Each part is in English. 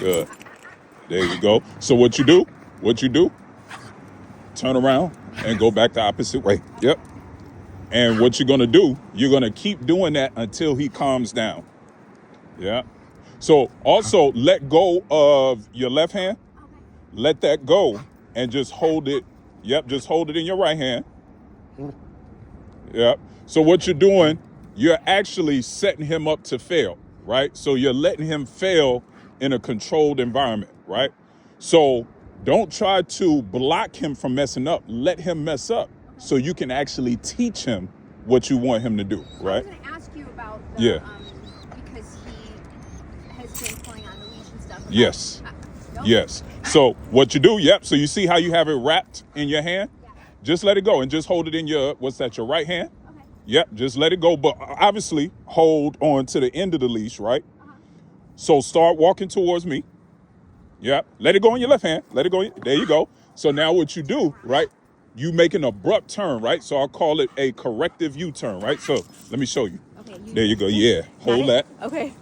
Good. There you go. So what you do, turn around and go back the opposite way. Yep. And what you're going to do, you're going to keep doing that until he calms down. Yeah. So also let go of your left hand. Let that go and just hold it. Yep. Just hold it in your right hand. Yep. So what you're doing, you're actually setting him up to fail, right? So you're letting him fail in a controlled environment, right? So don't try to block him from messing up. Let him mess up so you can actually teach him what you want him to do, right? I was going to ask you about the, because he has been pulling on the leash and stuff. Yes. Yes. So what you do, so you see how you have it wrapped in your hand? Yeah. Just let it go and just hold it in your, your right hand? Okay. Yep, just let it go. But obviously hold on to the end of the leash, right? Uh-huh. So start walking towards me. Yep. Let it go in your left hand. Let it go. There you go. So now what you do, right? You make an abrupt turn, right? So I'll call it a corrective U-turn, right? So let me show you. Okay. There you go. Yeah. Hold that. Okay.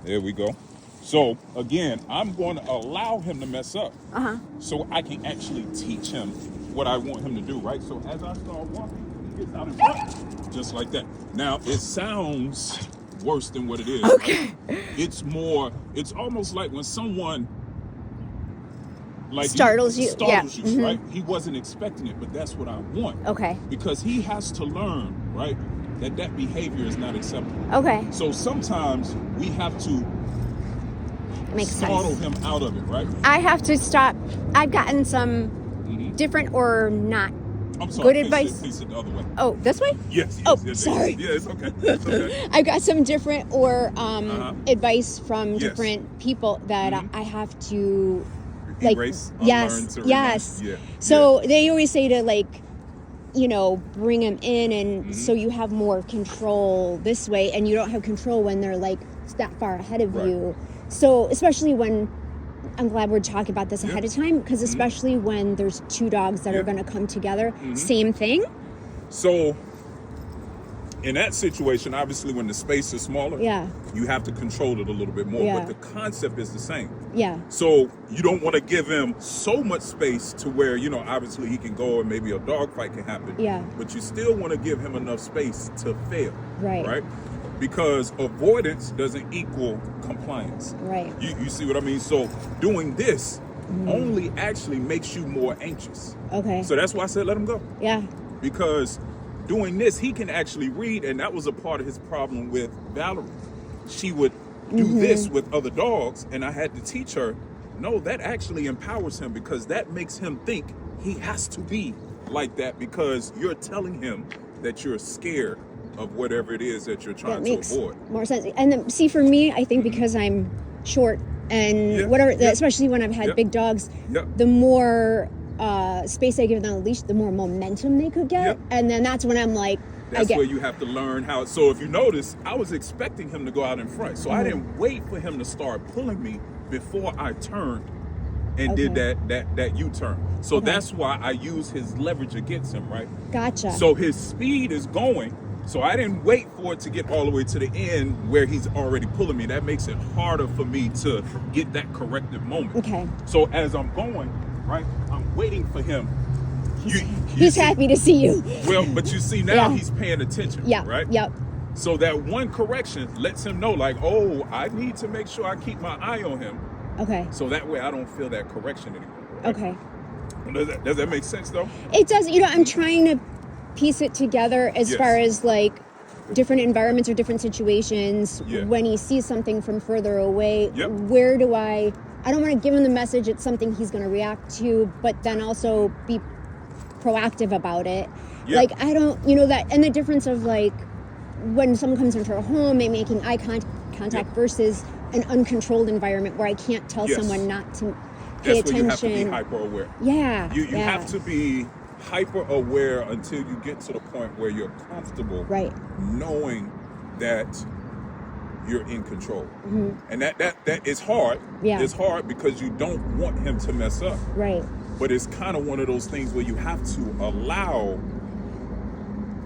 There we go. So again, I'm going to allow him to mess up. Uh-huh. So I can actually teach him what I want him to do, right? So as I start walking, he gets out in front, just like that. Now it sounds worse than what it is. Okay. Right? It's almost like when someone startles you, right? He wasn't expecting it, but that's what I want. Okay. Because he has to learn, right, that behavior is not acceptable. Okay. So sometimes we have to startle him out of it, right? I have to stop. I've gotten some different or not good advice. Please sit the other way. Oh, this way? Yes. Sorry. Yeah, it's okay. It's okay. I've got some different or advice from different people that I have to erase. Yes. Yeah. So they always say to bring them in, and so you have more control this way, and you don't have control when they're that far ahead of you. So especially when, I'm glad we're talking about this ahead of time, because especially when there's two dogs that are going to come together, same thing. So in that situation, obviously when the space is smaller, you have to control it a little bit more, but the concept is the same. Yeah. So you don't want to give him so much space to where, obviously he can go and maybe a dog fight can happen. Yeah. But you still want to give him enough space to fail. Right. Right? Because avoidance doesn't equal compliance. Right. You see what I mean? So doing this only actually makes you more anxious. Okay. So that's why I said let him go. Yeah. Because doing this, he can actually read, and that was a part of his problem with Valerie. She would do this with other dogs, and I had to teach her, no, that actually empowers him, because that makes him think he has to be like that, because you're telling him that you're scared of whatever it is that you're trying to avoid. More sense. And then, see, for me, I think because I'm short and especially when I've had big dogs, the more space I give them on the leash, the more momentum they could get. And then that's when I'm like, that's where you have to learn how. So if you notice, I was expecting him to go out in front. So I didn't wait for him to start pulling me before I turned and did that U-turn. So that's why I use his leverage against him, right? Gotcha. So his speed is going. So I didn't wait for it to get all the way to the end where he's already pulling me. That makes it harder for me to get that corrective moment. Okay. So as I'm going, right, I'm waiting for him. He's happy to see you. Well, but you see now he's paying attention, right? Yep. So that one correction lets him know, I need to make sure I keep my eye on him. Okay. So that way I don't feel that correction anymore. Right? Okay. Does that make sense, though? It does. I'm trying to piece it together as far as different environments or different situations. When he sees something from further away, where do I don't want to give him the message it's something he's going to react to, but then also be proactive about it. I don't, that, and the difference of when someone comes into our home and making eye contact versus an uncontrolled environment where I can't tell someone not to pay attention. That's where you have to be hyper aware. Yeah. You have to be hyper aware until you get to the point where you're comfortable knowing that you're in control. And that is hard. It's hard because you don't want him to mess up. Right. But it's kind of one of those things where you have to allow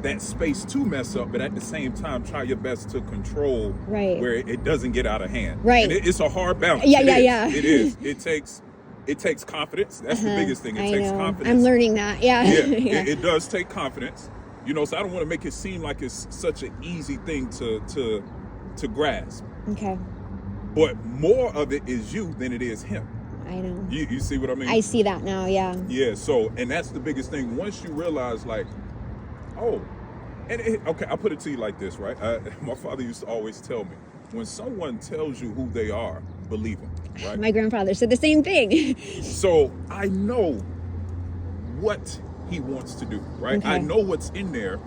that space to mess up, but at the same time, try your best to control right. where it doesn't get out of hand. Right. And it's a hard balance. Yeah, It is. It takes confidence. That's the biggest thing. It takes confidence. I'm learning that. Yeah. It does take confidence. You know, so I don't want to make it seem like it's such an easy thing to grasp. Okay. But more of it is you than it is him. I know. You see what I mean? I see that now, yeah. Yeah, so, and that's the biggest thing. Once you realize, like, oh, okay, I'll put it to you like this, right? My father used to always tell me, when someone tells you who they are, believe them, right? My grandfather said the same thing. So I know what he wants to do, right? Okay. I know what's in there,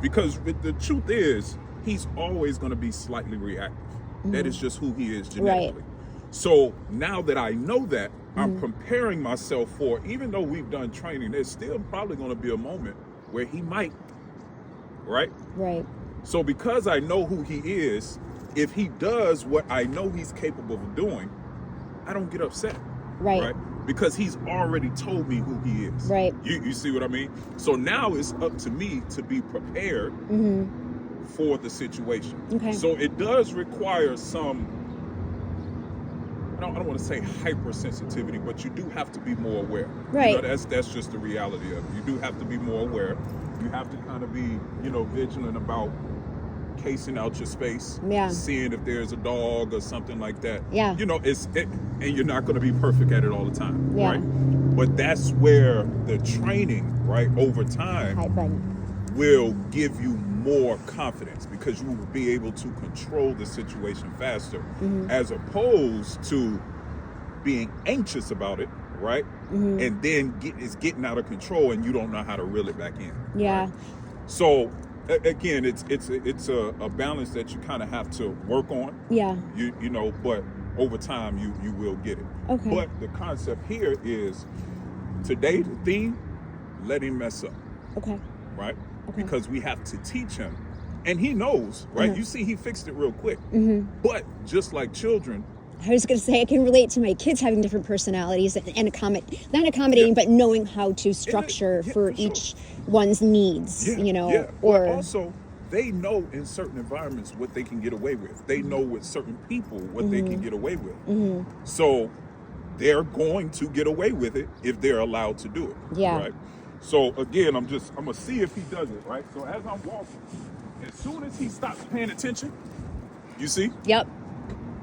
because the truth is, he's always going to be slightly reactive. That is just who he is genetically. Right. So now that I know that, I'm preparing myself for, even though we've done training, there's still probably going to be a moment where he might, right? Right. So because I know who he is, if he does what I know he's capable of doing, I don't get upset. Right. Because he's already told me who he is. Right. You see what I mean? So now it's up to me to be prepared for the situation. Okay. So it does require some, I don't want to say hypersensitivity, but you do have to be more aware. Right. You know, that's just the reality of it. You do have to be more aware. You have to kind of be, vigilant about casing out your space. Yeah. Seeing if there's a dog or something like that. Yeah. And you're not going to be perfect at it all the time. Yeah. Right. But that's where the training, right, over time will give you more confidence, because you will be able to control the situation faster, as opposed to being anxious about it, right? And then it's getting out of control and you don't know how to reel it back in. Yeah. Right? So again, it's a balance that you kind of have to work on. Yeah. You know, but over time you will get it. Okay. But the concept here is, today the theme, let him mess up. Okay. Right? Okay. Because we have to teach him, and he knows, right? You see, he fixed it real quick. But just like children, I was going to say, I can relate to my kids having different personalities and not accommodating, but knowing how to structure for each one's needs, Or or also, they know in certain environments what they can get away with. They know with certain people what they can get away with. So they're going to get away with it if they're allowed to do it. Yeah. Right? So again, I'm gonna see if he does it, right? So as I'm walking, as soon as he stops paying attention, you see? Yep.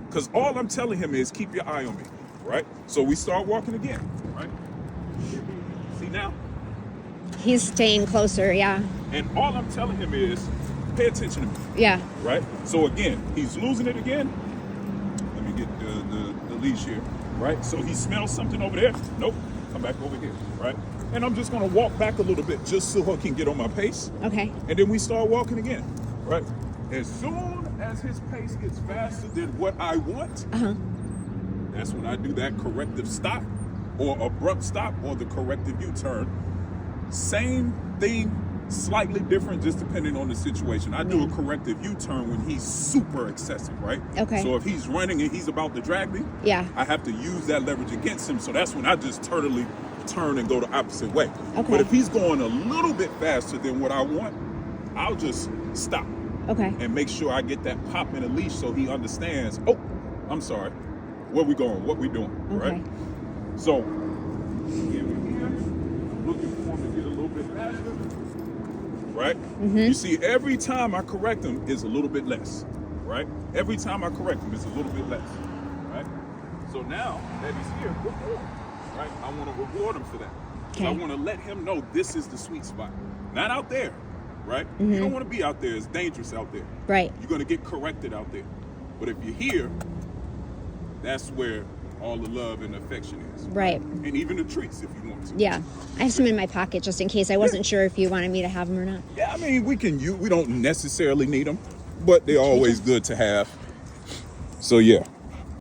Because all I'm telling him is keep your eye on me, right? So we start walking again, right? See now? He's staying closer, yeah. And all I'm telling him is pay attention to me. Yeah. Right? So again, he's losing it again. Let me get the leash here, right? So he smells something over there. Nope. Come back over here, right? And I'm just gonna walk back a little bit just so I can get on my pace. Okay. And then we start walking again, right? As soon as his pace gets faster than what I want, that's when I do that corrective stop or abrupt stop or the corrective U-turn. Same thing, slightly different, just depending on the situation. I do a corrective U-turn when he's super excessive, right? Okay. So if he's running and he's about to drag me, I have to use that leverage against him. So that's when I just totally turn and go the opposite way. Okay. But if he's going a little bit faster than what I want, I'll just stop. Okay. And make sure I get that pop in a leash so he understands, oh, I'm sorry, where we going, what we doing, right? So, again, we're here, I'm looking for him to get a little bit faster, right? You see, every time I correct him is a little bit less, right? Every time I correct him is a little bit less, right? So now that he's here, right? I want to reward him for that. Okay. I want to let him know this is the sweet spot, not out there. Right? You don't want to be out there. It's dangerous out there. Right. You're going to get corrected out there. But if you're here, that's where all the love and affection is. Right. And even the treats if you want to. Yeah. I have some in my pocket just in case. I wasn't sure if you wanted me to have them or not. Yeah, I mean, we don't necessarily need them, but they're always good to have. So, yeah.